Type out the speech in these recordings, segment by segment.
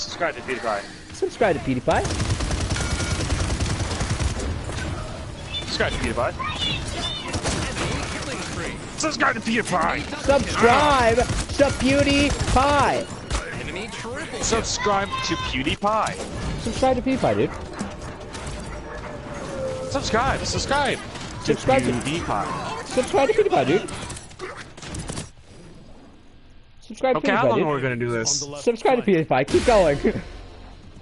Subscribe to PewDiePie. Subscribe to PewDiePie. Subscribe to PewDiePie. Subscribe to PewDiePie. Subscribe to PewDiePie. Enemy triple. Subscribe to PewDiePie. Subscribe to PewDiePie, dude. Subscribe to PewDiePie. Subscribe to PewDiePie, dude. Subscribe to Okay, how PewDiePie, long dude. are we gonna do this? Subscribe to PewDiePie. Keep going. Thanks.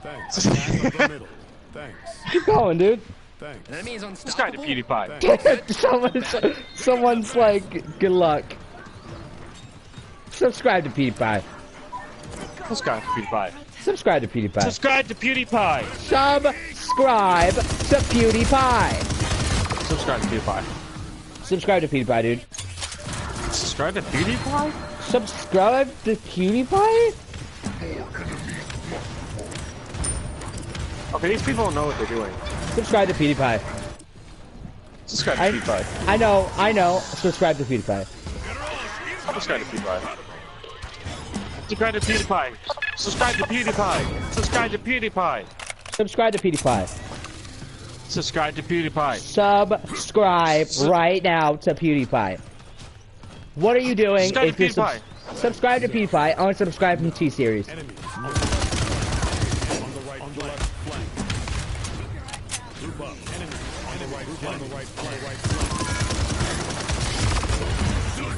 Pass up the middle. Thanks. Keep going, dude. Thanks. Enemy is Subscribe to unstoppable. PewDiePie. someone's like, good luck. Subscribe to PewDiePie. Subscribe to PewDiePie. Subscribe to PewDiePie. Subscribe to PewDiePie. Subscribe to PewDiePie. Subscribe to PewDiePie. Subscribe to PewDiePie, dude. Subscribe to PewDiePie? Subscribe to PewDiePie? Okay, these people don't know what they're doing. Subscribe to PewDiePie. Subscribe to PewDiePie. I know. Subscribe to PewDiePie. Subscribe to PewDiePie. Subscribe to PewDiePie. Subscribe to PewDiePie. Subscribe to PewDiePie. Subscribe to PewDiePie. Subscribe to PewDiePie. Subscribe right now to PewDiePie. What are you doing Subscribe if to you PewDiePie. subscribe to PewDiePie? Unsubscribe from T-Series. Enemies. On the left flank. Group up. Enemies. On the right flank.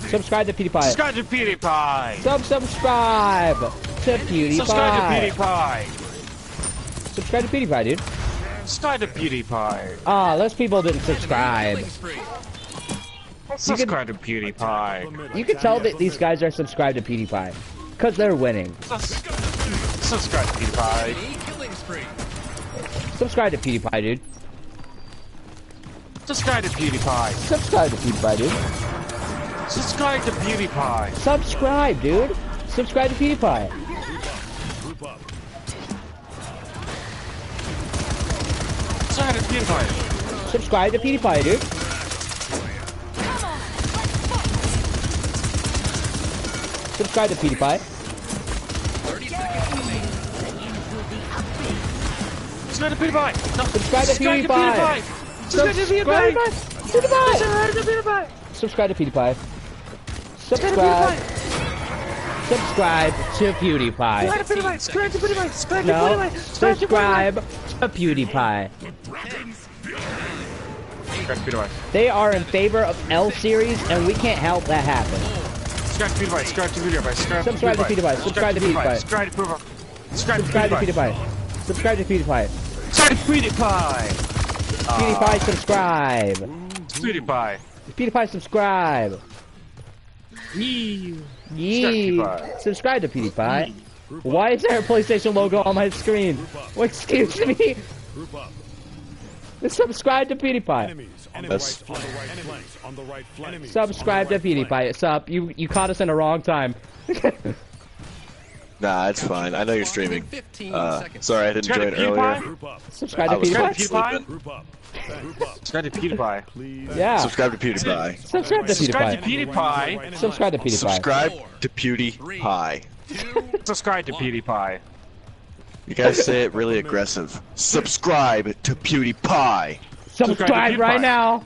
Subscribe to PewDiePie. Subscribe to PewDiePie. Subscribe to PewDiePie. Subscribe to PewDiePie. Subscribe to PewDiePie, dude. Subscribe to PewDiePie. Ah, those people didn't subscribe. Killing spree. Subscribe to PewDiePie. You can tell that these guys are subscribed to PewDiePie. Because they're winning. Subscribe to PewDiePie. Enemy killing spree. Subscribe to PewDiePie, dude. Subscribe to PewDiePie. Subscribe to PewDiePie, dude. Subscribe to PewDiePie. Subscribe, dude. Subscribe to PewDiePie. Group up. Subscribe to PewDiePie. Subscribe to PewDiePie, dude. Subscribe to PewDiePie. 30 seconds remaining. Subscribe to PewDiePie. No. Subscribe to PewDiePie. Subscribe to PewDiePie. Subscribe to PewDiePie. Subscribe. Subscribe to PewDiePie. Subscribe to PewDiePie. Subscribe to No. PewDiePie. Subscribe to PewDiePie. Subscribe to PewDiePie. They are in favor of L series, and we can't help that happen. Subscribe to PewDiePie. Subscribe to PewDiePie. Subscribe to PewDiePie. Subscribe to PewDiePie. Subscribe to PewDiePie. Subscribe Subscribe to PewDiePie. Subscribe to PewDiePie. Subscribe to PewDiePie. PewDiePie, subscribe. PewDiePie. PewDiePie, subscribe. Yee. Yee. PewDiePie. Subscribe to PewDiePie. Why is there a PlayStation logo on my screen? Well, excuse me. Group up. Subscribe to PewDiePie. Enemies. On the right flank. Enemies. Subscribe to PewDiePie. Sup, you caught us in the wrong time. Nah, it's fine. I know you're streaming. 15 seconds. Sorry, I didn't Subscribe join to earlier. PewDiePie. Group up. Subscribe I to was PewDiePie. PewDiePie. Group up. Group up. Subscribe to PewDiePie. Please. Yeah. Subscribe to PewDiePie. Subscribe to Subscribe to PewDiePie. PewDiePie. Subscribe to PewDiePie. Subscribe to PewDiePie. 2, Subscribe to PewDiePie. You guys say it really aggressive. Subscribe to PewDiePie. Subscribe right PewDiePie. now.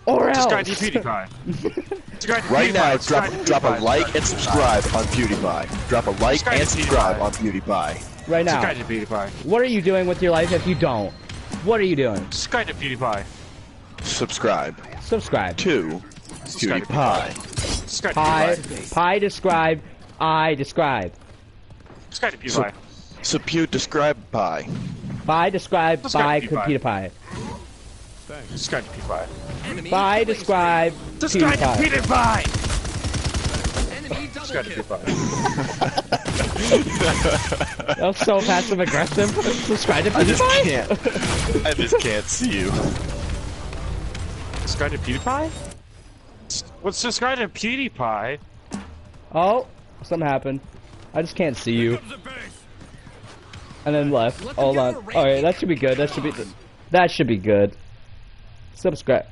Or else. Subscribe to PewDiePie. Subscribe to Right now, PewDiePie. drop a like and subscribe on PewDiePie. Drop a like Subscribe and to subscribe PewDiePie. on PewDiePie. Right now. Subscribe to PewDiePie. What are you doing with your life if you don't? What are you doing? Subscribe to PewDiePie. Subscribe Subscribe. to Subscribe to PewDiePie. Subscribe to Pie. PewDiePie. Pie describe. I describe. Subscribe to PewDiePie. Describe pie. Pie describe. Subscribe By to computer pie. Subscribe to PewDiePie. enemy Pie killing describe. Subscribe to PewDiePie. PewDiePie. spree. Enemy double Subscribe to kill. PewDiePie. That was so passive aggressive. Subscribe to I just PewDiePie. can't. I just can't see you. Subscribe to PewDiePie? What's subscribe to PewDiePie? Oh, something happened. I just can't see you. And then left. Hold on. Alright, that should be good. That should be good. Subscribe.